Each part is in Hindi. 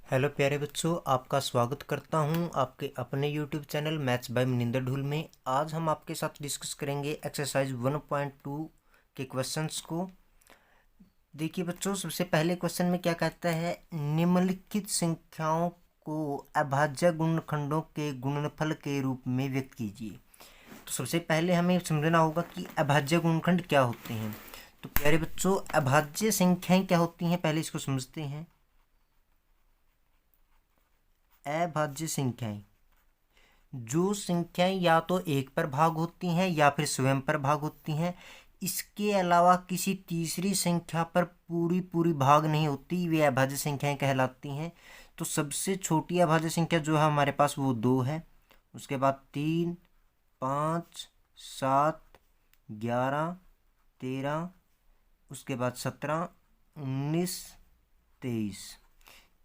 हेलो प्यारे बच्चों, आपका स्वागत करता हूं आपके अपने YouTube channel maths by Maninder Dhull में। आज हम आपके साथ डिस्कस करेंगे एक्सरसाइज 1.2 के क्वेश्चंस को। देखिए बच्चों, सबसे पहले क्वेश्चन में क्या कहता है, निम्नलिखित संख्याओं को अभाज्य गुणनखंडों के गुणनफल के रूप में व्यक्त कीजिए। तो सबसे पहले हमें समझना होगा कि अभाज्य गुणनखंड क्या होते हैं। तो प्यारे बच्चों, अभाज्य संख्याएं क्या होती हैं, पहले इसको समझते हैं। अभाज्य संख्याएं जो संख्याएं या तो एक पर भाग होती हैं या फिर स्वयं पर भाग होती हैं, इसके अलावा किसी तीसरी संख्या पर पूरी पूरी भाग नहीं होती, वे अभाज्य संख्याएं कहलाती हैं। तो सबसे छोटी अभाज्य संख्या जो है हमारे पास वो 2 है। उसके बाद 3, 5, 7, 11, 13, उसके बाद 17, 19, 23।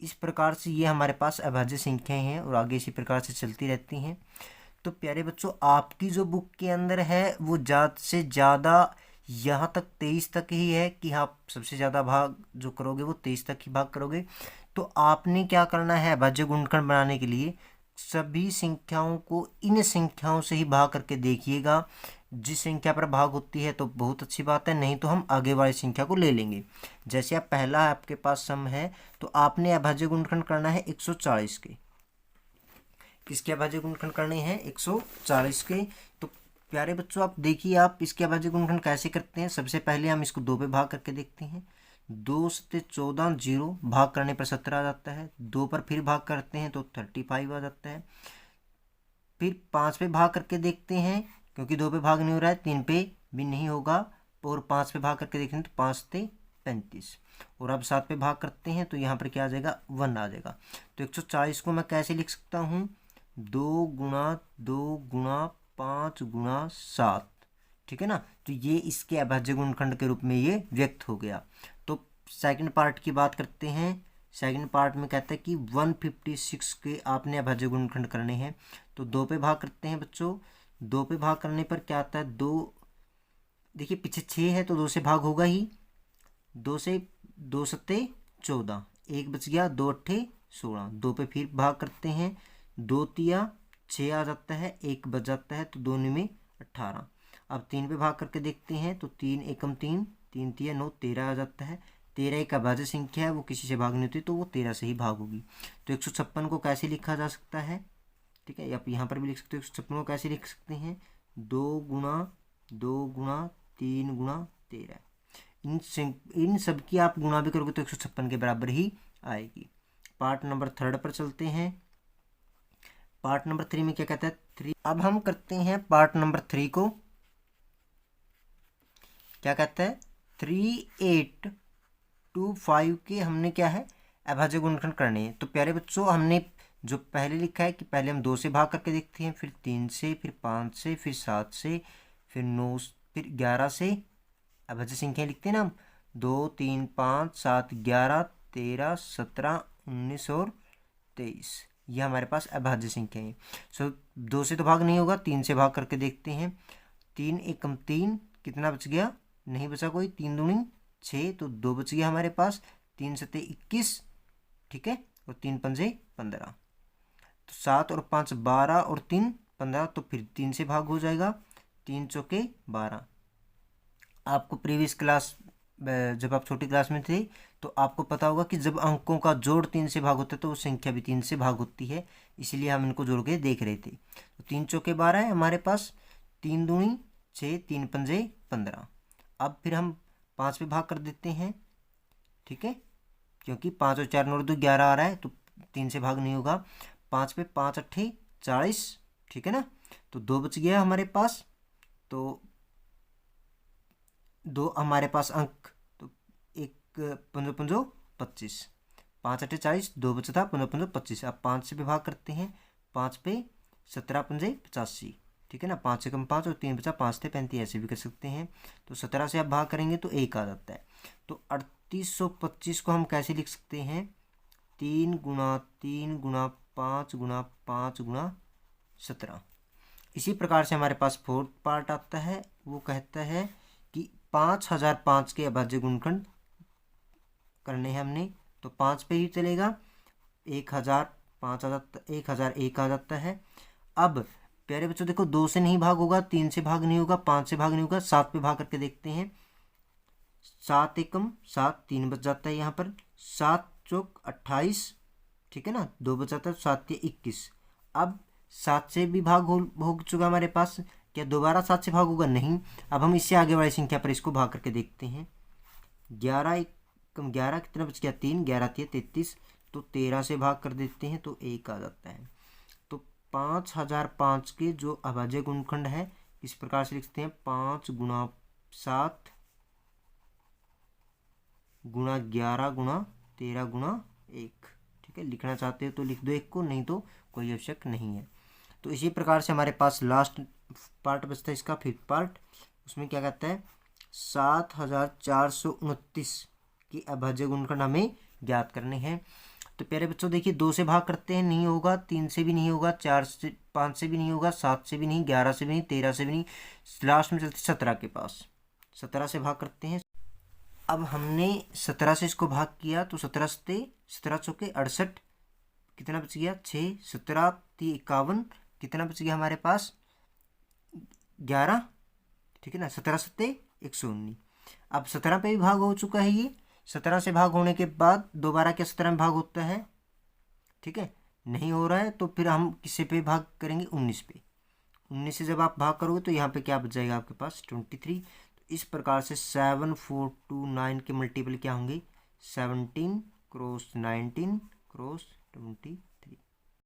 इस प्रकार से ये हमारे पास अभाज्य संख्याएं हैं और आगे इसी प्रकार से चलती रहती हैं। तो प्यारे बच्चों, आपकी जो बुक के अंदर है वो ज़्यादा से ज़्यादा यहाँ तक 23 तक ही है कि आप सबसे ज़्यादा भाग जो करोगे वो 23 तक ही भाग करोगे। तो आपने क्या करना है, अभाज्य गुणनखंड बनाने के लिए सभी संख्याओं को इन संख्याओं से ही भाग करके देखिएगा। जिस संख्या पर भाग होती है तो बहुत अच्छी बात है, नहीं तो हम आगे वाली संख्या को ले लेंगे। जैसे आप पहला आपके पास सम है, तो आपने अभाज्य गुणनखंड करना है 140 के। किसके अभाज्य गुणनखंड करने हैं, 140 के। तो प्यारे बच्चों, आप देखिए आप इसके अभाज्य गुणनखंड कैसे करते हैं। सबसे पहले हम इसको 2 पे भाग करके देखते हैं। 2 से 14, 0 भाग करने पर 17 आ जाता है। 2 पर फिर भाग करते हैं तो 35 आ जाता है। फिर 5 पे भाग करके देखते हैं, क्योंकि 2 पे भाग नहीं हो रहा है, 3 पे भी नहीं होगा, और 5 पे भाग करके देखें तो 5 से 35। और अब 7 पे भाग करते हैं तो यहाँ पर क्या आ जाएगा, 1 आ जाएगा। तो 140 को मैं कैसे लिख सकता हूँ, 2 गुणा 2 गुणा 5 गुणा 7, ठीक है ना। तो ये इसके अभाज्य गुणनखंड के रूप में ये व्यक्त हो गया। तो सेकंड पार्ट की बात करते हैं। सेकंड पार्ट में कहता है कि 156 के आपने अभाज्य गुणनखंड करने हैं। तो 2 पे भाग करते हैं बच्चों। 2 पे भाग करने पर क्या आता है, 2, देखिए पीछे 6 है तो 2 से भाग होगा ही। 2 से 2 सत्ते 14, 1 बच गया, 2 अट्ठे 16। 2 पे फिर भाग करते हैं, 2 तिया 6 आ जाता है, 1 बच जाता है, तो 2 में 18। अब 3 पे भाग करके देखते हैं तो 3 एकम 3, 3 तिया 9, 13 आ जाता है। 13 एक अभाज्य संख्या है, वो किसी से भाग नहीं होती, तो वो 13 से ही भाग होगी। तो 156 को कैसे लिखा जा सकता है, ठीक है, आप यहाँ पर भी लिख सकते हो। 156 को कैसे लिख सकते हैं, 2 गुणा 2 गुणा 3 गुणा 13। इन सब की आप गुणा भी करोगे तो 156 के बराबर ही आएगी। पार्ट नंबर 3 पर चलते हैं। पार्ट नंबर 3 में क्या कहता है, 3। अब हम करते हैं पार्ट नंबर 3 को। क्या कहता है, 3825 के हमने क्या है, अभाज्य गुणनखंड करने हैं। तो प्यारे बच्चों, हमने जो पहले लिखा है कि पहले हम 2 से भाग करके देखते हैं, फिर 3 से, फिर 5 से, फिर 7 से, फिर 9, फिर 11 से अभाज्य संख्या लिखते हैं ना हम। 2, 3, 5, 7, 11, 13, 17, 19 और 23, ये हमारे पास अभाज्य संख्या है। सो 2 से तो भाग नहीं होगा, 3 से भाग करके देखते हैं। 3 एकम 3, कितना बच गया, नहीं बचा कोई, 3 दूनी 6, तो 2 बच गया हमारे पास। 3 सत्ते 21, ठीक है, और 3 पंजे 15। तो 7 और 5 12 और 3 15, तो फिर 3 से भाग हो जाएगा। 3 चौके 12। आपको प्रीवियस क्लास, जब आप छोटी क्लास में थे तो आपको पता होगा कि जब अंकों का जोड़ 3 से भाग होता है तो वो संख्या भी 3 से भाग होती है, इसलिए हम इनको जोड़ के देख रहे थे। तो 3 चौके 12 है हमारे पास, 3 दूनी 6, 3 पंजे 15। अब फिर हम 5 पे भाग कर देते हैं, ठीक है, क्योंकि 5 और 4 9 2 11 आ रहा है, तो 3 से भाग नहीं होगा। 5 पे 5 अट्ठे 40, ठीक है ना, तो 2 बच गया हमारे पास। तो 2 हमारे पास अंक, तो 1 पंजो पंजो 25, 5 अट्ठे 40, 2 बचा था, 15 पंजो 25। अब 5 से विभाग करते हैं, 5 पे 17 पंजे 85, ठीक है ना, 5 से कम 5 और 3 बचा, 5 से 35, ऐसे भी कर सकते हैं। तो 17 से आप भाग करेंगे तो 1 आ जाता है। तो 3825 को हम कैसे लिख सकते हैं, 3 गुणा 3 गुणा 5 गुणा 5 गुणा 17। इसी प्रकार से हमारे पास फोर्थ पार्ट आता है, वो कहता है कि 5005 के अभाज्य गुणनखंड करने हैं हमने। तो 5 पे ही चलेगा, 1000 5000 1000 1 आ जाता है। अब प्यारे बच्चों देखो 2 से नहीं भाग होगा, 3 से भाग नहीं होगा, 5 से भाग नहीं होगा, 7 पे भाग करके देखते हैं। 7 एकम 7, 3 बच जाता है यहाँ पर, 7 चौक 28, ठीक है ना, 2 बच जाता है, 7 या 21। अब 7 से भी भाग हो चुका हमारे पास, क्या दोबारा 7 से भाग होगा? नहीं। अब हम इससे आगे वाली संख्या पर इसको भाग करके देखते हैं। 11 एकम 11, कितना बच गया? 3, 11 3 33, तो 13 से भाग कर देते हैं तो 1 आ जाता है। तो 5005 के जो अभाज्य गुणनखंड है इस प्रकार से लिखते हैं, 5 गुणा 7 गुणा 11 गुणा 13 गुणा 1। ठीक है, लिखना चाहते हो तो लिख दो 1 को, नहीं तो कोई आवश्यक नहीं है। तो इसी प्रकार से हमारे पास लास्ट पार्ट बचता है इसका, फिफ्थ पार्ट। उसमें क्या कहता है, 7429 की अभाज्य गुणनखंड हमें ज्ञात करने हैं। तो प्यारे बच्चों देखिए, 2 से भाग करते हैं, नहीं होगा, 3 से भी नहीं होगा, 4 से 5 से भी नहीं होगा, 7 से भी नहीं, 11 से भी नहीं, 13 से भी नहीं, लास्ट में चलते 17 के पास। 17 से भाग करते हैं। अब हमने 17 से इसको भाग किया तो 17 चौके 68, कितना बच गया? 6, 17 3 51, कितना बच गया हमारे पास? 11, ठीक है ना, 17 7 119। अब 17 पे भी भाग हो चुका है ये। 17 से भाग होने के बाद दोबारा क्या 17 में भाग होता है? ठीक है, नहीं हो रहा है तो फिर हम किसी पे भाग करेंगे? 19 पे। 19 से जब आप भाग करोगे तो यहाँ पे क्या बच जाएगा आपके पास? 23। तो इस प्रकार से 7429 के मल्टीपल क्या होंगे? 17 क्रॉस 19 क्रॉस 23।